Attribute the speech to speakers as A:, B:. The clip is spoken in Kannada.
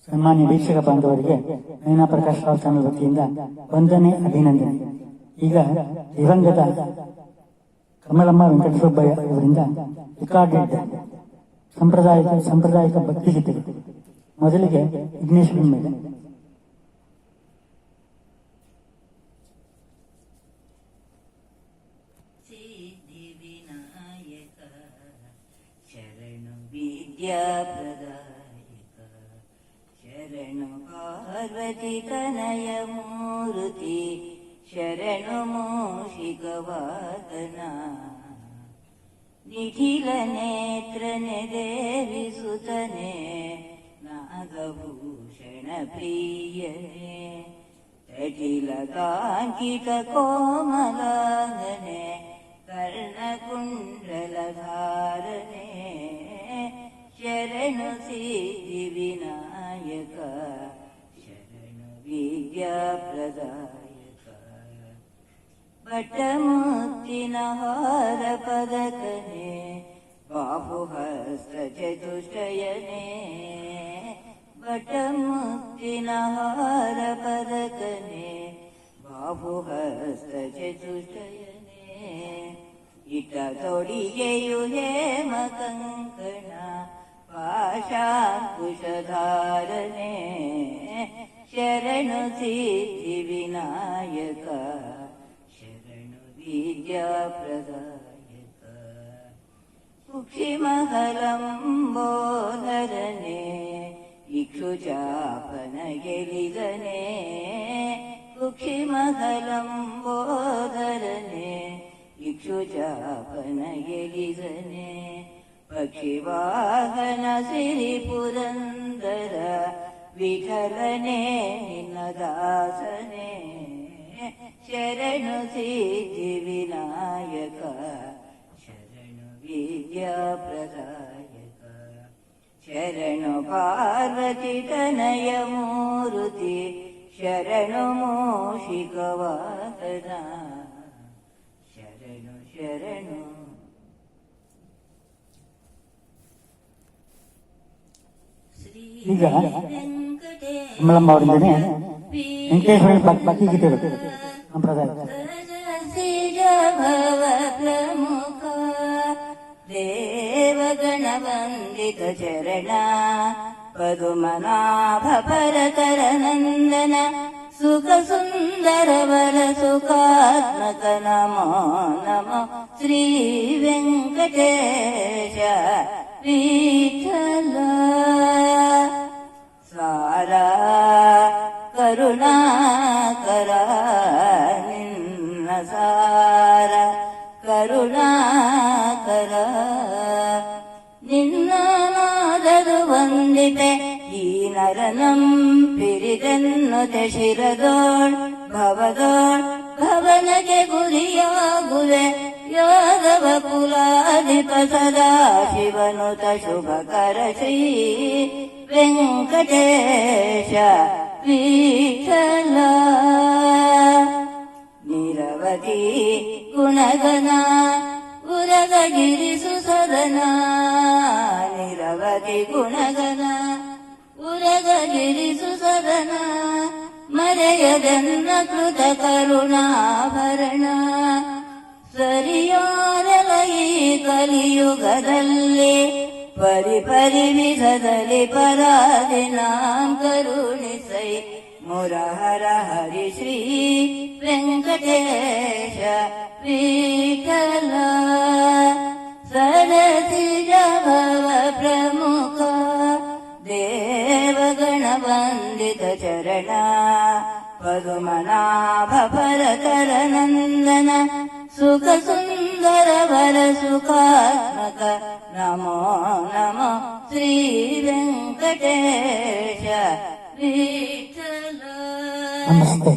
A: ಸನ್ಮಾನ್ಯ ವೀಕ್ಷಕ ಬಾಂಧವರಿಗೆ ನಯನಾ ಪ್ರಕಾಶ್ ರಾವ್ ಚಾನಲ್ ವತಿಯಿಂದ ವಂದನೆ, ಅಭಿನಂದನೆ. ಈಗ ದಿವಂಗತ ಕಮಲಮ್ಮ ವೆಂಕಟಸುಬ್ಬಯ್ಯ ಅವರಿಂದ ರೆಕಾರ್ಡೆಡ್ ಸಾಂಪ್ರದಾಯಿಕ ಭಕ್ತಿಗೀತೆಗಳು. ಮೊದಲಿಗೆ ವಿಘ್ನೇಶ್ ಮೇಲೆ
B: ಶರಣು ಪಾರ್ವತಿ ತನಯ ಮೂರ್ತಿ, ಶರಣು ಮೂಷಿಕ ವಾದನ, ನಿಖಿಲ ನೇತ್ರನೆ ದೇವಿ ಸುತನೆ, ನಾಗಭೂಷಣ ಪ್ರಿಯನೆ, ತಟಿಲ ಕಾಂಕಿತ ಕೋಮಲಾಂಗನೆ, ಕರ್ಣಕುಂಡಲ ಧಾರನೆ, ಶರಣು ಸಿದ್ಧಿ ವಿನಾಯಕ, ಶರಣು ವಿದ್ಯಾ ಪ್ರದಾಯಕ, ಬಟಮುತ್ತಿನ ಹಾರ ಪದಕನೆ, ಬಾಹುಹಸ್ತ ಚತುಷ್ಟಯನೆ, ಬಟಮುತ್ತಿನ ಹಾರ ಪದಕನೆ, ಬಾಹುಹಸ್ತ ಚತುಷ್ಟಯನೆ, ಇಟ ತೊಡಿಗೆಯು ಹೇಮ ಕಂಕಣ, ಪಾಶಾಂಕುಶಧಾರನೆ, ಶರಣು ಸಿದ್ಧಿ ವಿನಾಯಕ, ಶರಣು ವಿದ್ಯಾ ಪ್ರದಾಯಕ, ಕುಕ್ಷಿಮಹಲಂಬೋಧರನೆ, ಇಕ್ಷುಚಾಪನ ಗೆಲಿದನೆ, ಕುಕ್ಷಿಮಹಲಂಬೋಧರನೆ, ಇಕ್ಷುಚಾಪನ ಗೆಲಿದನೆ, ಪಕ್ಷಿವಾಹನ ಸಿರಿ ಪುರಂದರ ವಿಠಲನೆ, ನಿನ್ನ ದಾಸನೆ, ಶರಣು ಸಿದ್ಧಿ ವಿನಾಯಕ, ಶರಣು ವಿದ್ಯಾ ಪ್ರದಾಯಕ, ಶರಣು ಪಾರ್ವತಿ ತನಯ ಮೂರ್ತಿ, ಶರಣು ಮೂಷಿಕ ವಾಹನ, ಶರಣು ಶರಣು.
A: ಈಗ ಕಮಲಮ್ಮ ಅವರಿಂದನೇ ವೆಂಕಟೇಶ್ವರ ಭಕ್ತಿಗೀತೆಗಳು ಸಂಪ್ರದಾಯ.
B: ಪ್ರಮುಖ ದೇವಗಣ ವಂದಿತ ಚರಣ, ಪದುಮನಾಭ ಪರತರ ನಂದನ, ಸುಖ ಸುಂದರ ವರ ಸುಖಾತ್ಮಕ, ನಮೋ ನಮೋ ಶ್ರೀ ವೆಂಕಟೇಶ ವಿಠಲ. ಸಾರ ಕರುಣಾಕರ ನಿನ್ನ ಸಾರ ಕರುಣಾಕರ, ನಿನ್ನ ನಾದರು ವಂದಿತೆ ಈ ನರನಂ ಪಿರಿದೆನ್ನುತೆ, ಶಿರದೋಳ್ ಭವದೋಳ್ ಭವನಗೆ ಗುರಿಯಾಗುವೆ, ಯಾದವ ಕುಲಾಧಿಪ ಸದಾ ಶಿವನುತ ಶುಭಕರ ಶ್ರೀ ವೆಂಕಟೇಶ ವಿಠಲ. ನಿರವಧಿ ಗುಣಗಣ ಉರಗಗಿರಿ ಸುಸದನ, ನಿರವಧಿ ಗುಣಗಣ ಉರಗಗಿರಿ ಸುಸದನ, ಮರೆಯದನ್ನ ಕೃತ ಕರುಣಾಭರಣ, ಸರಿಯಾರಲ ಈ ಕಲಿಯುಗದಲ್ಲಿ ಪರಿಪರಿ ವಿಧದಲ್ಲಿ ಪರಾಧಿನಾಂ ಕರುಣಿಸೈ, ಮುರಹರ ಹರಿ ಶ್ರೀ ವೆಂಕಟೇಶ ವಿಠಲ. ಸರಸಿಜ ಭವ ಪ್ರಮುಖ ದೇವಗಣ ವಂದಿತ ಚರಣ, ಪದುಮನಾಭ ಪರತರ ನಂದನ, ಸುಖ ಸುಂದರ ವರ ಸುಖಾತ್ಮಕ, ನಮೋ ನಮೋ ಶ್ರೀ ವೆಂಕಟೇಶ ವಿಠಲ.
A: ನಮಸ್ತೆ.